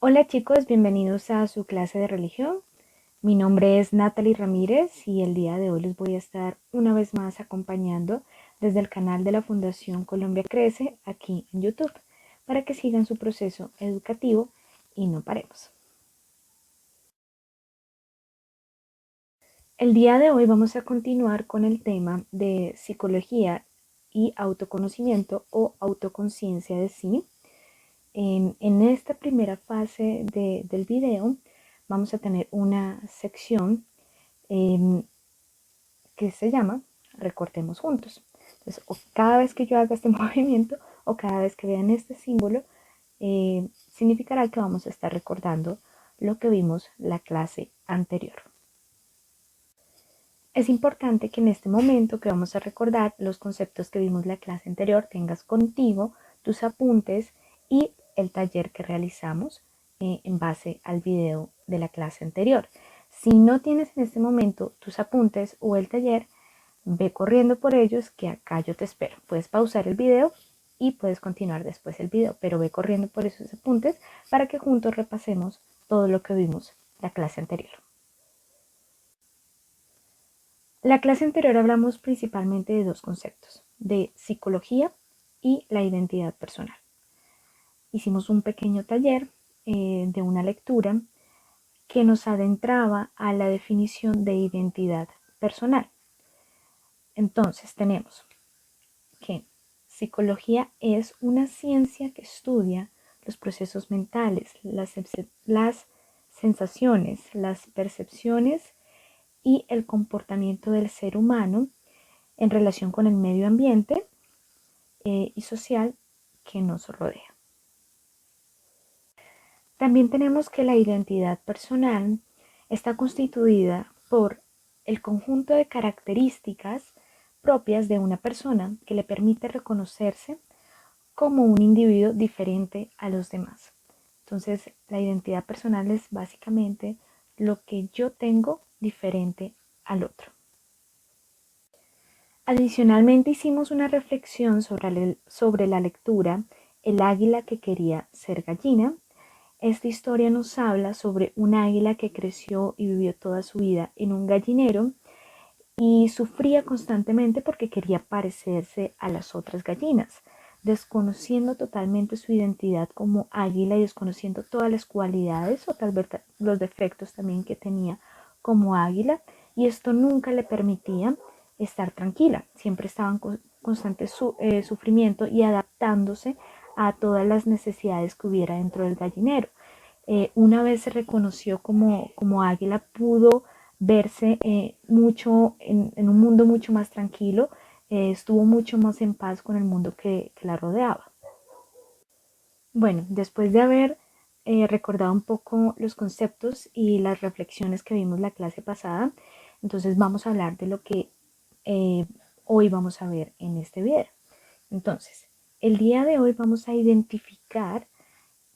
Hola chicos, bienvenidos a su clase de religión. Mi nombre es Natalie Ramírez y el día de hoy les voy a estar una vez más acompañando desde el canal de la Fundación Colombia Crece aquí en YouTube para que sigan su proceso educativo y no paremos. El día de hoy vamos a continuar con el tema de psicología y autoconocimiento o autoconciencia de sí. En esta primera fase del video vamos a tener una sección que se llama Recortemos juntos. Entonces, cada vez que yo haga este movimiento o cada vez que vean este símbolo, significará que vamos a estar recordando lo que vimos la clase anterior. Es importante que en este momento que vamos a recordar los conceptos que vimos la clase anterior, tengas contigo tus apuntes y el taller que realizamos en base al video de la clase anterior. Si no tienes en este momento tus apuntes o el taller, ve corriendo por ellos que acá yo te espero. Puedes pausar el video y puedes continuar después el video, pero ve corriendo por esos apuntes para que juntos repasemos todo lo que vimos la clase anterior. La clase anterior hablamos principalmente de dos conceptos, de psicología y la identidad personal. Hicimos un pequeño taller de una lectura que nos adentraba a la definición de identidad personal. Entonces tenemos que psicología es una ciencia que estudia los procesos mentales, las sensaciones, las percepciones y el comportamiento del ser humano en relación con el medio ambiente y social que nos rodea. También tenemos que la identidad personal está constituida por el conjunto de características propias de una persona que le permite reconocerse como un individuo diferente a los demás. Entonces, la identidad personal es básicamente lo que yo tengo diferente al otro. Adicionalmente hicimos una reflexión sobre la lectura El águila que quería ser gallina. Esta historia nos habla sobre un águila que creció y vivió toda su vida en un gallinero y sufría constantemente porque quería parecerse a las otras gallinas, desconociendo totalmente su identidad como águila y desconociendo todas las cualidades o tal vez los defectos también que tenía como águila, y esto nunca le permitía estar tranquila, siempre estaba en constante sufrimiento y adaptándose a todas las necesidades que hubiera dentro del gallinero. Una vez se reconoció como águila, pudo verse mucho en un mundo mucho más tranquilo, estuvo mucho más en paz con el mundo que la rodeaba. Bueno, después de haber recordado un poco los conceptos y las reflexiones que vimos la clase pasada, entonces vamos a hablar de lo que eh, hoy vamos a ver en este video. Entonces, el día de hoy vamos a identificar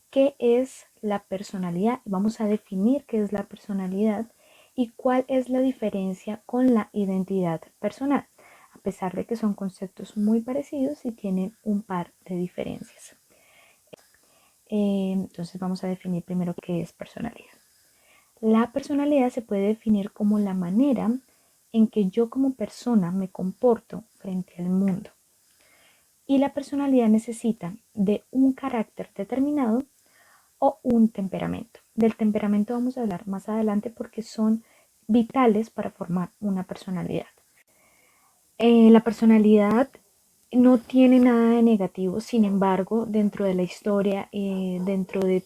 qué es la personalidad, vamos a definir qué es la personalidad y cuál es la diferencia con la identidad personal, a pesar de que son conceptos muy parecidos y tienen un par de diferencias. Entonces vamos a definir primero qué es personalidad. La personalidad se puede definir como la manera en que yo como persona me comporto frente al mundo. Y la personalidad necesita de un carácter determinado o un temperamento. Del temperamento vamos a hablar más adelante porque son vitales para formar una personalidad. La personalidad no tiene nada de negativo, sin embargo, dentro de la historia, dentro de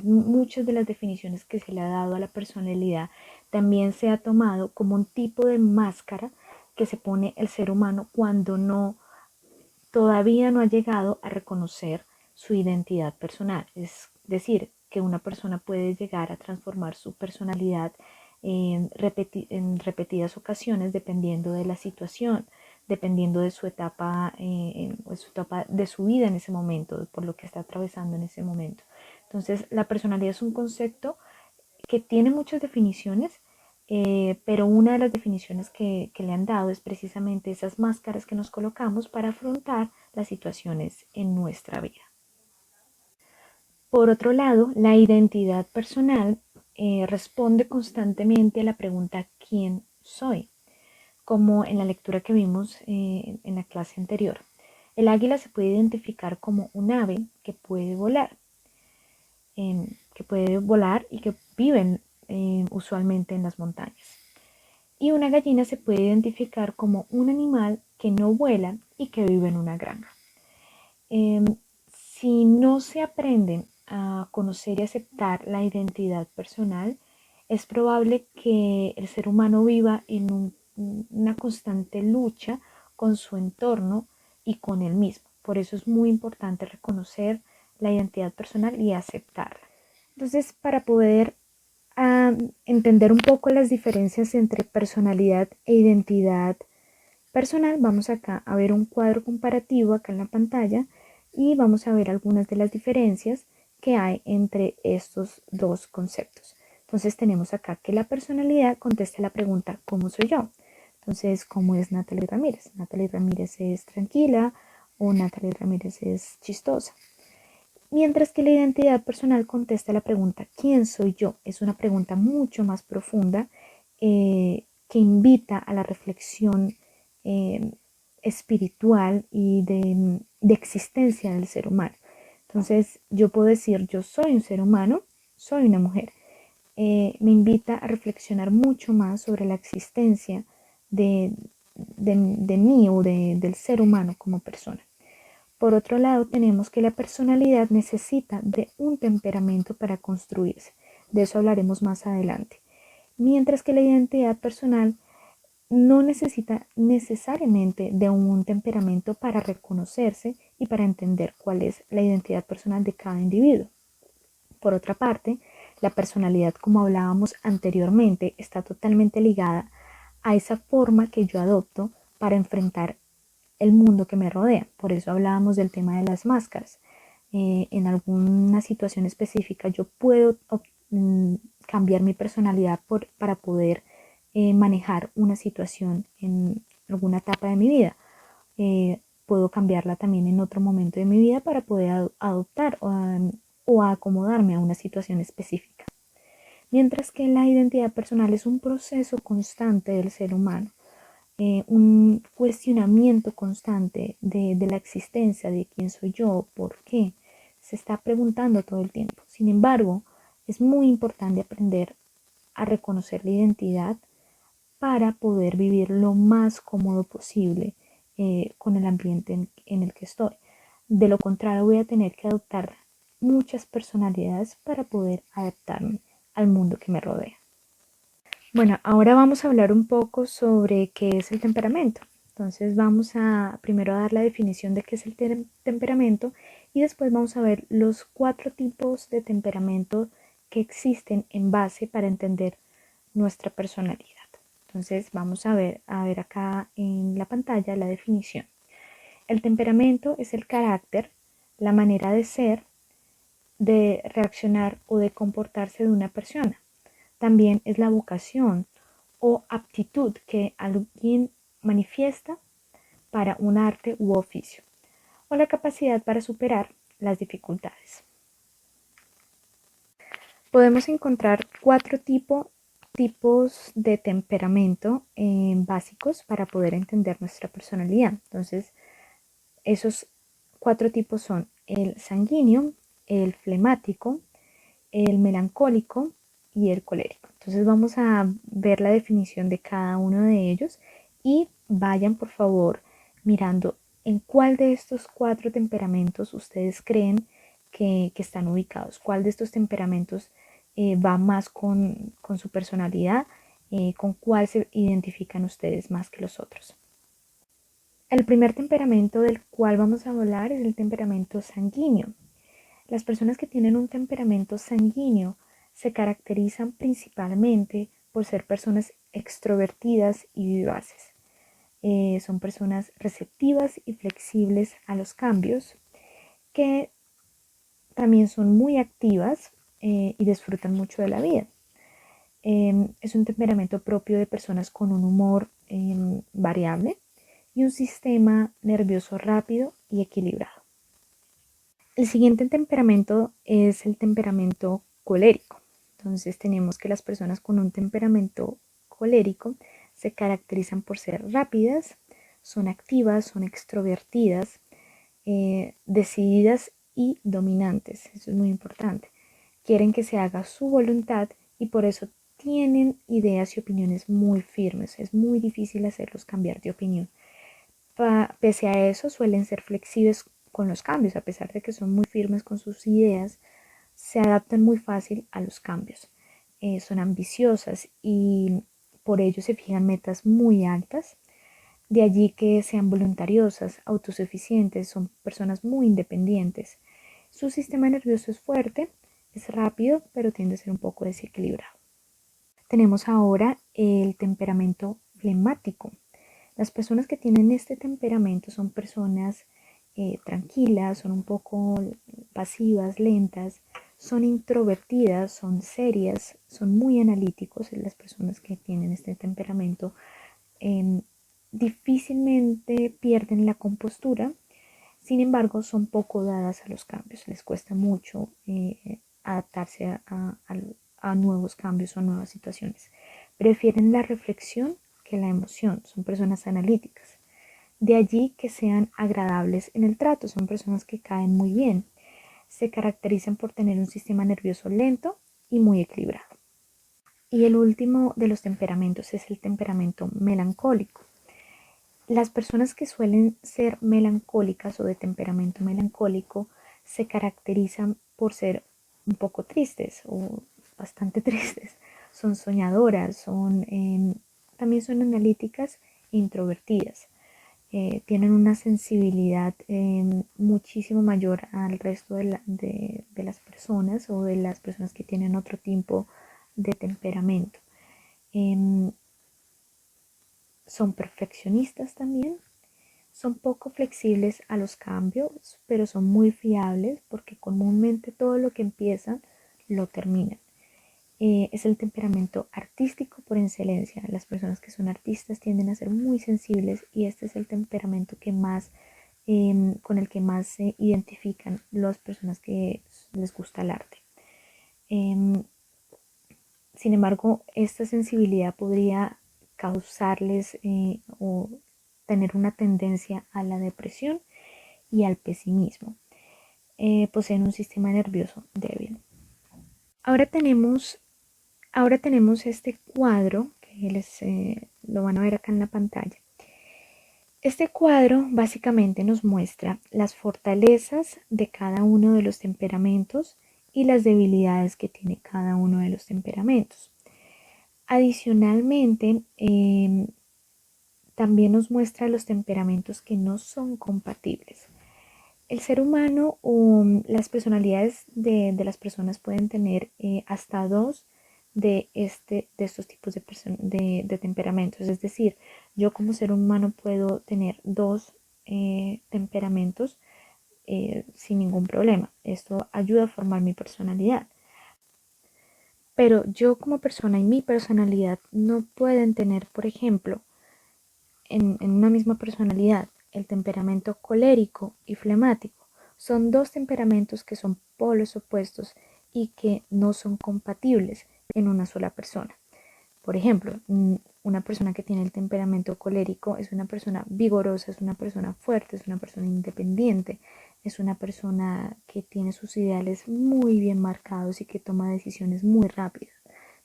muchas de las definiciones que se le ha dado a la personalidad, también se ha tomado como un tipo de máscara que se pone el ser humano cuando todavía no ha llegado a reconocer su identidad personal. Es decir, que una persona puede llegar a transformar su personalidad en repetidas ocasiones dependiendo de la situación, dependiendo de su etapa de su vida en ese momento, por lo que está atravesando en ese momento. Entonces, la personalidad es un concepto que tiene muchas definiciones, pero una de las definiciones que le han dado es precisamente esas máscaras que nos colocamos para afrontar las situaciones en nuestra vida. Por otro lado, la identidad personal responde constantemente a la pregunta ¿quién soy? Como en la lectura que vimos en la clase anterior. El águila se puede identificar como un ave que puede volar, y que viven usualmente en las montañas. Y una gallina se puede identificar como un animal que no vuela y que vive en una granja. Si no se aprenden a conocer y aceptar la identidad personal, es probable que el ser humano viva en una constante lucha con su entorno y con él mismo. Por eso es muy importante reconocer la identidad personal y aceptarla. Entonces, para poder entender un poco las diferencias entre personalidad e identidad personal, vamos acá a ver un cuadro comparativo acá en la pantalla y vamos a ver algunas de las diferencias que hay entre estos dos conceptos. Entonces tenemos acá que la personalidad contesta la pregunta ¿cómo soy yo? Entonces, ¿cómo es Natalie Ramírez? Natalie Ramírez es tranquila o Natalie Ramírez es chistosa. Mientras que la identidad personal contesta la pregunta ¿quién soy yo? Es una pregunta mucho más profunda que invita a la reflexión espiritual y de existencia del ser humano. Entonces yo puedo decir yo soy un ser humano, soy una mujer. Me invita a reflexionar mucho más sobre la existencia de mí o del ser humano como persona. Por otro lado, tenemos que la personalidad necesita de un temperamento para construirse. De eso hablaremos más adelante. Mientras que la identidad personal no necesita necesariamente de un temperamento para reconocerse y para entender cuál es la identidad personal de cada individuo. Por otra parte, la personalidad, como hablábamos anteriormente, está totalmente ligada a esa forma que yo adopto para enfrentar el mundo que me rodea. Por eso hablábamos del tema de las máscaras. En alguna situación específica yo puedo cambiar mi personalidad para poder manejar una situación en alguna etapa de mi vida. Puedo cambiarla también en otro momento de mi vida para poder adoptar o acomodarme a una situación específica. Mientras que la identidad personal es un proceso constante del ser humano, un cuestionamiento constante de la existencia, de quién soy yo, por qué, se está preguntando todo el tiempo. Sin embargo, es muy importante aprender a reconocer la identidad para poder vivir lo más cómodo posible con el ambiente en el que estoy. De lo contrario, voy a tener que adoptar muchas personalidades para poder adaptarme al mundo que me rodea. Bueno, ahora vamos a hablar un poco sobre qué es el temperamento. Entonces vamos a primero a dar la definición de qué es el temperamento y después vamos a ver los 4 tipos de temperamento que existen en base para entender nuestra personalidad. Entonces vamos a ver acá en la pantalla la definición. El temperamento es el carácter, la manera de ser, de reaccionar o de comportarse de una persona. También es la vocación o aptitud que alguien manifiesta para un arte u oficio, o la capacidad para superar las dificultades. Podemos encontrar 4 tipos de temperamento básicos para poder entender nuestra personalidad. Entonces, esos 4 tipos son el sanguíneo, el flemático, el melancólico y el colérico. Entonces vamos a ver la definición de cada uno de ellos y vayan por favor mirando en cuál de estos 4 temperamentos ustedes creen que están ubicados, cuál de estos temperamentos va más con su personalidad, con cuál se identifican ustedes más que los otros. El primer temperamento del cual vamos a hablar es el temperamento sanguíneo. Las personas que tienen un temperamento sanguíneo se caracterizan principalmente por ser personas extrovertidas y vivaces. Son personas receptivas y flexibles a los cambios, que también son muy activas y disfrutan mucho de la vida. Es un temperamento propio de personas con un humor variable y un sistema nervioso rápido y equilibrado. El siguiente temperamento es el temperamento colérico. Entonces tenemos que las personas con un temperamento colérico se caracterizan por ser rápidas, son activas, son extrovertidas, decididas y dominantes. Eso es muy importante. Quieren que se haga su voluntad y por eso tienen ideas y opiniones muy firmes. Es muy difícil hacerlos cambiar de opinión. Pese a eso, suelen ser flexibles con los cambios, a pesar de que son muy firmes con sus ideas, se adaptan muy fácil a los cambios. Son ambiciosas y por ello se fijan metas muy altas. De allí que sean voluntariosas, autosuficientes, son personas muy independientes. Su sistema nervioso es fuerte, es rápido, pero tiende a ser un poco desequilibrado. Tenemos ahora el temperamento flemático. Las personas que tienen este temperamento son personas tranquilas, son un poco pasivas, lentas, son introvertidas, son serias, son muy analíticos. Las personas que tienen este temperamento difícilmente pierden la compostura, sin embargo son poco dadas a los cambios, les cuesta mucho adaptarse a nuevos cambios o nuevas situaciones. Prefieren la reflexión que la emoción, son personas analíticas. De allí que sean agradables en el trato, son personas que caen muy bien. Se caracterizan por tener un sistema nervioso lento y muy equilibrado. Y el último de los temperamentos es el temperamento melancólico. Las personas que suelen ser melancólicas o de temperamento melancólico se caracterizan por ser un poco tristes o bastante tristes. Son soñadoras, también son analíticas e introvertidas. Tienen una sensibilidad muchísimo mayor al resto de las personas o de las personas que tienen otro tipo de temperamento. Son perfeccionistas también, son poco flexibles a los cambios, pero son muy fiables porque comúnmente todo lo que empiezan lo terminan. Es el temperamento artístico por excelencia. Las personas que son artistas tienden a ser muy sensibles y este es el temperamento que más, con el que más se identifican las personas que les gusta el arte. Sin embargo, esta sensibilidad podría causarles o tener una tendencia a la depresión y al pesimismo. Poseen un sistema nervioso débil. Ahora tenemos, ahora tenemos este cuadro que lo van a ver acá en la pantalla. Este cuadro básicamente nos muestra las fortalezas de cada uno de los temperamentos y las debilidades que tiene cada uno de los temperamentos. Adicionalmente, también nos muestra los temperamentos que no son compatibles. El ser humano o las personalidades de las personas pueden tener hasta dos de estos tipos de temperamentos. Es decir, yo como ser humano puedo tener dos temperamentos sin ningún problema. Esto ayuda a formar mi personalidad. Pero yo como persona y mi personalidad no pueden tener, por ejemplo, en una misma personalidad, el temperamento colérico y flemático. Son dos temperamentos que son polos opuestos y que no son compatibles en una sola persona. Por ejemplo, una persona que tiene el temperamento colérico es una persona vigorosa, es una persona fuerte, es una persona independiente, es una persona que tiene sus ideales muy bien marcados y que toma decisiones muy rápidas.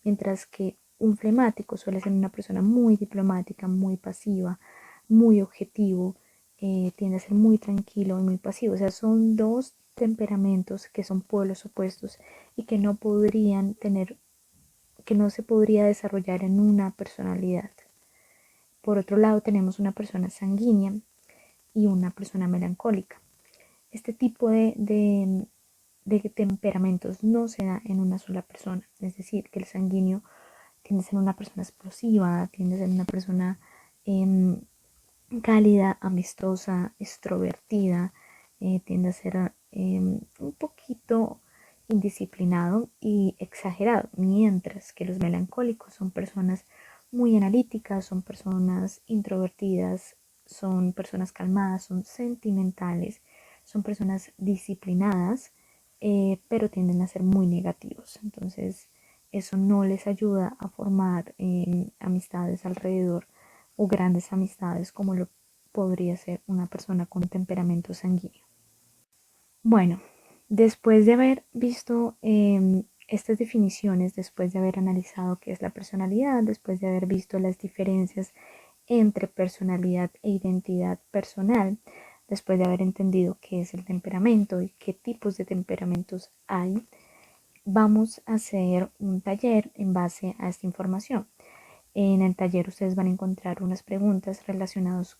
Mientras que un flemático suele ser una persona muy diplomática, muy pasiva, muy objetivo, tiende a ser muy tranquilo y muy pasivo. O sea, son dos temperamentos que son polos opuestos y que no podrían tener, que no se podría desarrollar en una personalidad. Por otro lado, tenemos una persona sanguínea y una persona melancólica. Este tipo de temperamentos no se da en una sola persona. Es decir, que el sanguíneo tiende a ser una persona explosiva, tiende a ser una persona cálida, amistosa, extrovertida, tiende a ser un poquito indisciplinado y exagerado, mientras que los melancólicos son personas muy analíticas, son personas introvertidas, son personas calmadas, son sentimentales, son personas disciplinadas, pero tienden a ser muy negativos. Entonces, eso no les ayuda a formar amistades alrededor o grandes amistades como lo podría ser una persona con temperamento sanguíneo. Bueno, después de haber visto estas definiciones, después de haber analizado qué es la personalidad, después de haber visto las diferencias entre personalidad e identidad personal, después de haber entendido qué es el temperamento y qué tipos de temperamentos hay, vamos a hacer un taller en base a esta información. En el taller ustedes van a encontrar unas preguntas relacionadas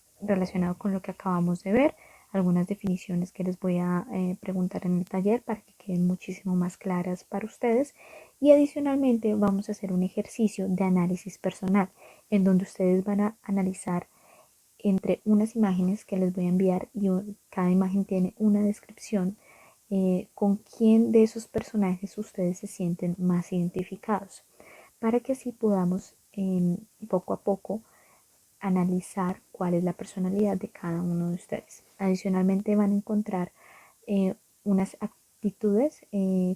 con lo que acabamos de ver, algunas definiciones que les voy a preguntar en el taller para que queden muchísimo más claras para ustedes, y adicionalmente vamos a hacer un ejercicio de análisis personal en donde ustedes van a analizar entre unas imágenes que les voy a enviar, y cada imagen tiene una descripción, con quién de esos personajes ustedes se sienten más identificados, para que así podamos poco a poco analizar cuál es la personalidad de cada uno de ustedes. Adicionalmente van a encontrar unas actitudes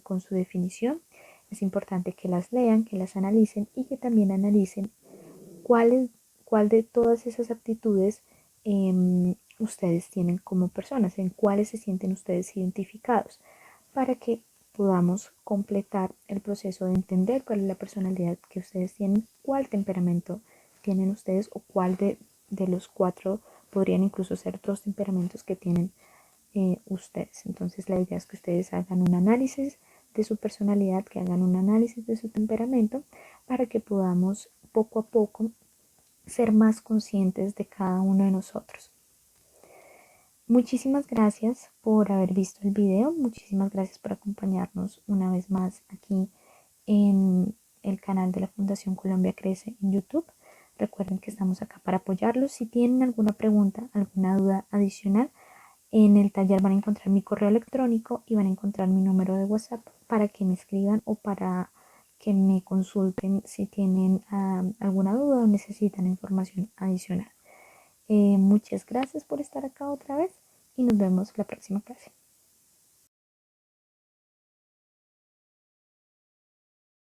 con su definición. Es importante que las lean, que las analicen y que también analicen cuál de todas esas aptitudes ustedes tienen como personas, en cuáles se sienten ustedes identificados, para que podamos completar el proceso de entender cuál es la personalidad que ustedes tienen, cuál temperamento tienen ustedes o cuál de los cuatro podrían incluso ser dos temperamentos que tienen ustedes. Entonces la idea es que ustedes hagan un análisis de su personalidad, que hagan un análisis de su temperamento, para que podamos poco a poco ser más conscientes de cada uno de nosotros. Muchísimas gracias por haber visto el video, muchísimas gracias por acompañarnos una vez más aquí en el canal de la Fundación Colombia Crece en YouTube. Recuerden que estamos acá para apoyarlos. Si tienen alguna pregunta, alguna duda adicional, en el taller van a encontrar mi correo electrónico y van a encontrar mi número de WhatsApp para que me escriban o para que me consulten si tienen alguna duda o necesitan información adicional. Muchas gracias por estar acá otra vez y nos vemos la próxima clase.